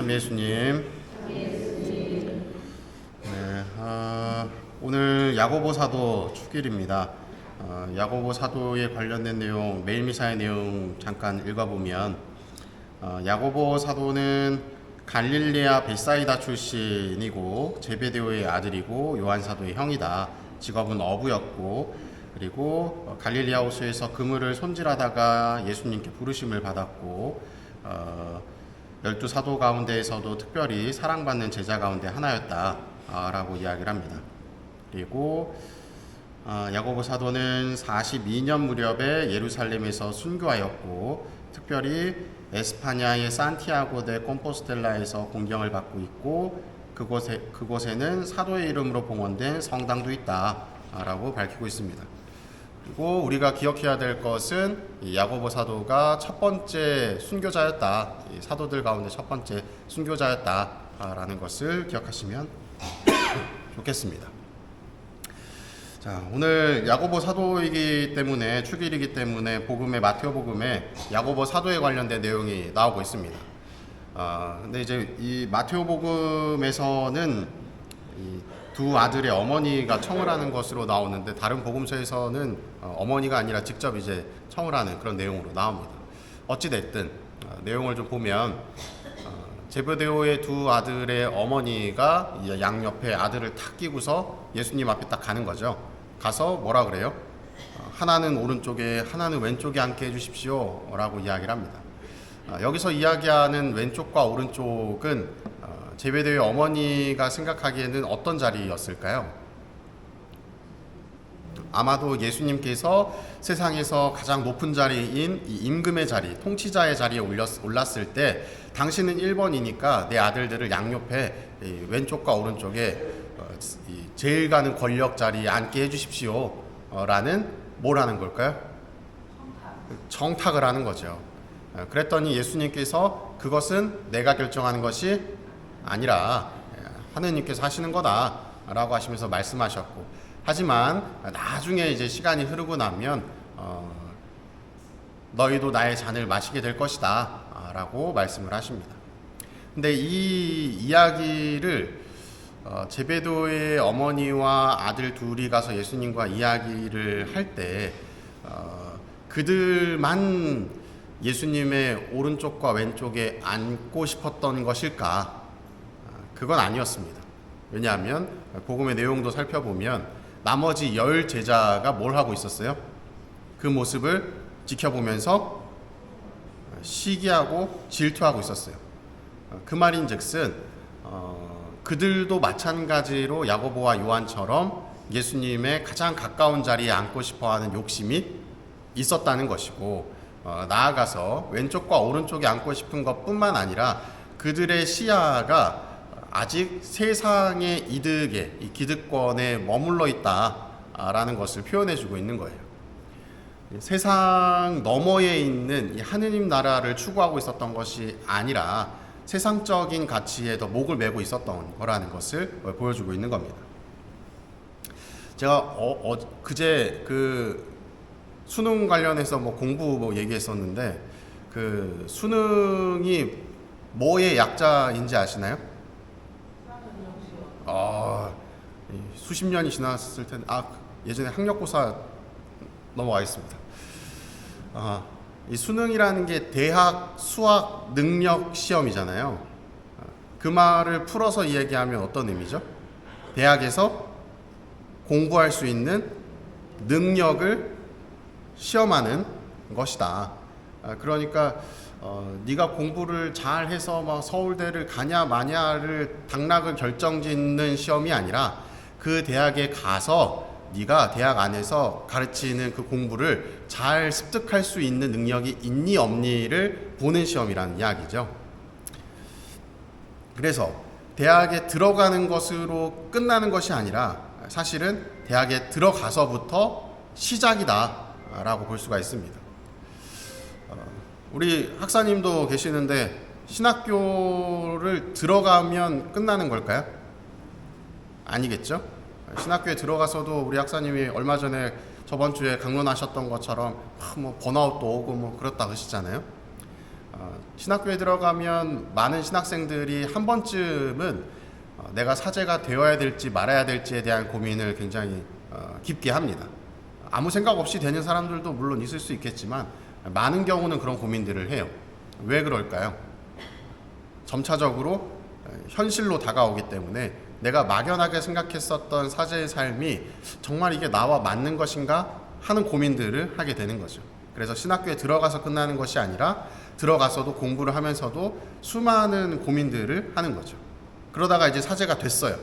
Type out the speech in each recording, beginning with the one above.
참 예수님. 네, 오늘 야고보 사도 축일입니다. 야고보 사도에 관련된 내용, 매일 미사의 내용 잠깐 읽어보면 야고보 사도는 갈릴레아 벳사이다 출신이고 제베데오의 아들이고 요한 사도의 형이다. 직업은 어부였고 그리고 갈릴레아 호수에서 그물을 손질하다가 예수님께 부르심을 받았고 12사도 가운데에서도 특별히 사랑받는 제자 가운데 하나였다 라고 이야기를 합니다. 그리고 야고보 사도는 42년 무렵에 예루살렘에서 순교하였고 특별히 에스파냐의 산티아고 데 콤포스텔라에서 공경을 받고 있고 그곳에는 사도의 이름으로 봉헌된 성당도 있다 라고 밝히고 있습니다. 그리고 우리가 기억해야 될 것은 야고보 사도가 첫 번째 순교자였다, 사도들 가운데 첫 번째 순교자였다라는 것을 기억하시면 좋겠습니다. 자, 오늘 야고보 사도이기 때문에 축일이기 때문에 마테오 복음에 야고보 사도에 관련된 내용이 나오고 있습니다. 근데 이제 이 마테오 복음에서는 이 두 아들의 어머니가 청을 하는 것으로 나오는데 다른 복음서에서는 어머니가 아니라 직접 이제 청을 하는 그런 내용으로 나옵니다. 어찌 됐든 내용을 좀 보면 제베데오의 두 아들의 어머니가 양옆에 아들을 탁 끼고서 예수님 앞에 딱 가는 거죠. 가서 뭐라 그래요? 하나는 오른쪽에 하나는 왼쪽에 앉게 해주십시오 라고 이야기를 합니다. 여기서 이야기하는 왼쪽과 오른쪽은 제베데오의 어머니가 생각하기에는 어떤 자리였을까요? 아마도 예수님께서 세상에서 가장 높은 자리인 이 임금의 자리, 통치자의 자리에 올랐을 때 당신은 1번이니까 내 아들들을 양옆에 왼쪽과 오른쪽에 제일 가는 권력 자리에 앉게 해주십시오 라는 뭘 하는 걸까요? 정탁을 하는 거죠. 그랬더니 예수님께서 그것은 내가 결정하는 것이 아니라 하느님께서 하시는 거다 라고 하시면서 말씀하셨고, 하지만 나중에 이제 시간이 흐르고 나면 너희도 나의 잔을 마시게 될 것이다 라고 말씀을 하십니다. 근데 이 이야기를 제베도의 어머니와 아들 둘이 가서 예수님과 이야기를 할 때 그들만 예수님의 오른쪽과 왼쪽에 앉고 싶었던 것일까? 그건 아니었습니다. 왜냐하면 복음의 내용도 살펴보면 나머지 10 제자가 뭘 하고 있었어요? 그 모습을 지켜보면서 시기하고 질투하고 있었어요. 그 말인즉슨 그들도 마찬가지로 야고보와 요한처럼 예수님의 가장 가까운 자리에 앉고 싶어하는 욕심이 있었다는 것이고, 나아가서 왼쪽과 오른쪽에 앉고 싶은 것뿐만 아니라 그들의 시야가 아직 세상의 이득에, 이 기득권에 머물러 있다라는 것을 표현해주고 있는 거예요. 세상 너머에 있는 이 하느님 나라를 추구하고 있었던 것이 아니라 세상적인 가치에 더 목을 메고 있었던 거라는 것을 보여주고 있는 겁니다. 제가 그제 그 수능 관련해서 공부 얘기했었는데, 그 수능이 뭐의 약자인지 아시나요? 수십 년이 지났을 텐데, 예전에 학력고사 넘어가겠습니다. 이 수능이라는 게 대학 수학 능력 시험이잖아요. 그 말을 풀어서 이야기하면 어떤 의미죠? 대학에서 공부할 수 있는 능력을 시험하는 것이다. 그러니까 네가 공부를 잘해서 막 서울대를 가냐 마냐를 당락을 결정짓는 시험이 아니라 그 대학에 가서 네가 대학 안에서 가르치는 그 공부를 잘 습득할 수 있는 능력이 있니 없니를 보는 시험이라는 이야기죠. 그래서 대학에 들어가는 것으로 끝나는 것이 아니라 사실은 대학에 들어가서부터 시작이다 라고 볼 수가 있습니다. 우리 학사님도 계시는데 신학교를 들어가면 끝나는 걸까요? 아니겠죠? 신학교에 들어가서도 우리 학사님이 얼마 전에 저번 주에 강론하셨던 것처럼 번아웃도 오고 그렇다 하시잖아요. 신학교에 들어가면 많은 신학생들이 한 번쯤은 내가 사제가 되어야 될지 말아야 될지에 대한 고민을 굉장히 깊게 합니다. 아무 생각 없이 되는 사람들도 물론 있을 수 있겠지만 많은 경우는 그런 고민들을 해요. 왜 그럴까요? 점차적으로 현실로 다가오기 때문에 내가 막연하게 생각했었던 사제의 삶이 정말 이게 나와 맞는 것인가 하는 고민들을 하게 되는 거죠. 그래서 신학교에 들어가서 끝나는 것이 아니라 들어가서도 공부를 하면서도 수많은 고민들을 하는 거죠. 그러다가 이제 사제가 됐어요.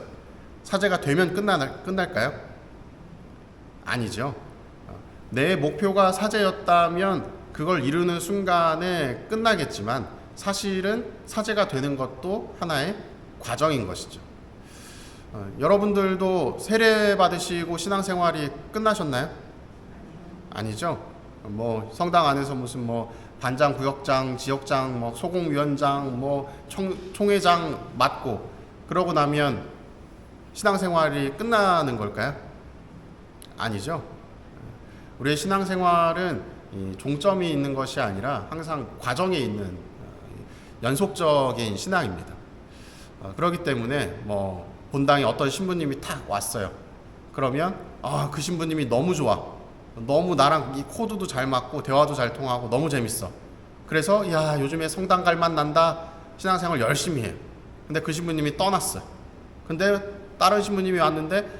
사제가 되면 끝날까요? 아니죠. 내 목표가 사제였다면 그걸 이루는 순간에 끝나겠지만 사실은 사제가 되는 것도 하나의 과정인 것이죠. 여러분들도 세례 받으시고 신앙생활이 끝나셨나요? 아니죠. 뭐 성당 안에서 무슨 뭐 반장, 구역장, 지역장, 뭐 소공위원장, 뭐 총회장 맡고 그러고 나면 신앙생활이 끝나는 걸까요? 아니죠. 우리의 신앙생활은 종점이 있는 것이 아니라 항상 과정에 있는 연속적인 신앙입니다. 그렇기 때문에 뭐 본당에 어떤 신부님이 탁 왔어요. 그러면 그 신부님이 너무 좋아. 너무 나랑 이 코드도 잘 맞고 대화도 잘 통하고 너무 재밌어. 그래서 야 요즘에 성당 갈 맛 난다. 신앙생활 열심히 해. 근데 그 신부님이 떠났어. 근데 다른 신부님이 왔는데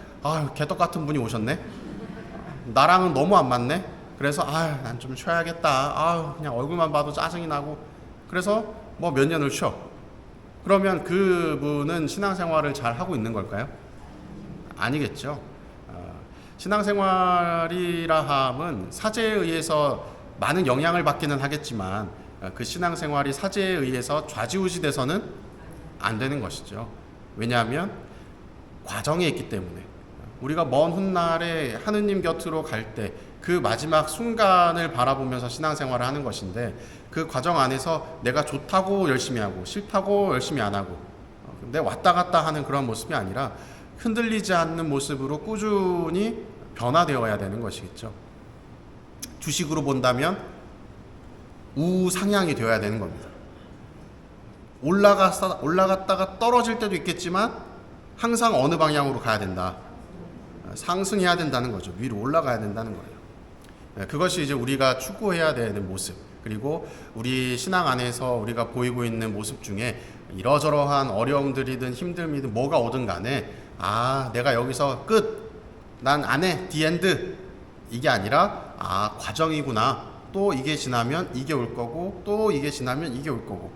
개떡 같은 분이 오셨네. 나랑은 너무 안 맞네. 그래서 난 좀 쉬어야겠다. 그냥 얼굴만 봐도 짜증이 나고. 그래서 뭐 몇 년을 쉬어. 그러면 그분은 신앙생활을 잘 하고 있는 걸까요? 아니겠죠. 신앙생활이라 함은 사제에 의해서 많은 영향을 받기는 하겠지만 그 신앙생활이 사제에 의해서 좌지우지돼서는 안 되는 것이죠. 왜냐하면 과정에 있기 때문에 우리가 먼 훗날에 하느님 곁으로 갈 때 그 마지막 순간을 바라보면서 신앙생활을 하는 것인데 그 과정 안에서 내가 좋다고 열심히 하고 싫다고 열심히 안 하고 근데 왔다 갔다 하는 그런 모습이 아니라 흔들리지 않는 모습으로 꾸준히 변화되어야 되는 것이겠죠. 주식으로 본다면 우상향이 되어야 되는 겁니다. 올라갔다가 떨어질 때도 있겠지만 항상 어느 방향으로 가야 된다. 상승해야 된다는 거죠. 위로 올라가야 된다는 거예요. 그것이 이제 우리가 추구해야 되는 모습, 그리고 우리 신앙 안에서 우리가 보이고 있는 모습 중에 이러저러한 어려움들이든 힘듦이든 뭐가 오든 간에 내가 여기서 끝, 난 안 해, 디엔드 이게 아니라 과정이구나. 또 이게 지나면 이게 올 거고 또 이게 지나면 이게 올 거고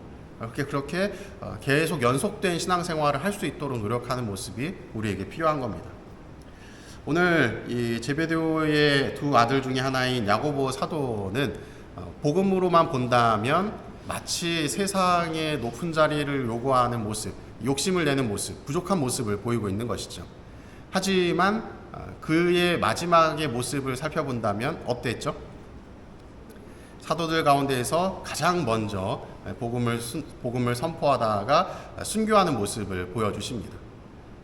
그렇게 계속 연속된 신앙생활을 할 수 있도록 노력하는 모습이 우리에게 필요한 겁니다. 오늘 이 제베데오의 두 아들 중에 하나인 야고보 사도는 복음으로만 본다면 마치 세상의 높은 자리를 요구하는 모습, 욕심을 내는 모습, 부족한 모습을 보이고 있는 것이죠. 하지만 그의 마지막의 모습을 살펴본다면 어땠죠? 사도들 가운데에서 가장 먼저 복음을 선포하다가 순교하는 모습을 보여주십니다.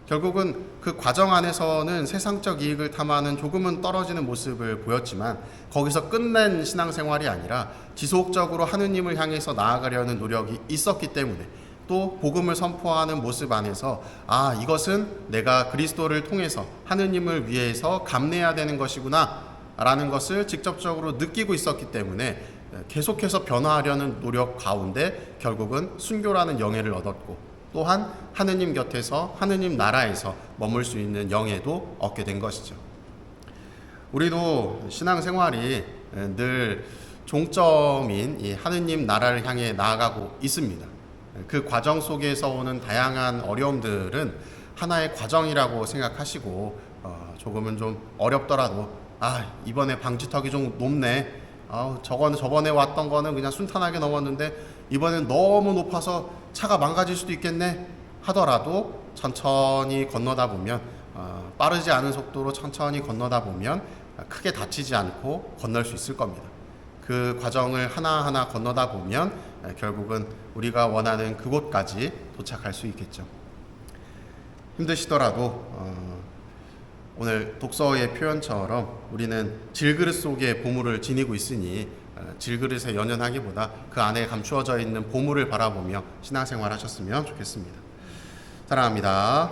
결국은 그 과정 안에서는 세상적 이익을 탐하는 조금은 떨어지는 모습을 보였지만 거기서 끝낸 신앙생활이 아니라 지속적으로 하느님을 향해서 나아가려는 노력이 있었기 때문에 또 복음을 선포하는 모습 안에서 이것은 내가 그리스도를 통해서 하느님을 위해서 감내해야 되는 것이구나 라는 것을 직접적으로 느끼고 있었기 때문에 계속해서 변화하려는 노력 가운데 결국은 순교라는 영예를 얻었고 또한 하느님 곁에서 하느님 나라에서 머물 수 있는 영예도 얻게 된 것이죠. 우리도 신앙생활이 늘 종점인 이 하느님 나라를 향해 나아가고 있습니다. 그 과정 속에서 오는 다양한 어려움들은 하나의 과정이라고 생각하시고 조금은 좀 어렵더라도 이번에 방지턱이 좀 높네. 저번에 왔던 거는 그냥 순탄하게 넘었는데 이번엔 너무 높아서 차가 망가질 수도 있겠네 하더라도 천천히 건너다 보면 빠르지 않은 속도로 천천히 건너다 보면 크게 다치지 않고 건널 수 있을 겁니다. 그 과정을 하나하나 건너다 보면 결국은 우리가 원하는 그곳까지 도착할 수 있겠죠. 힘드시더라도 오늘 독서의 표현처럼 우리는 질그릇 속에 보물을 지니고 있으니 질그릇에 연연하기보다 그 안에 감추어져 있는 보물을 바라보며 신앙생활 하셨으면 좋겠습니다. 사랑합니다.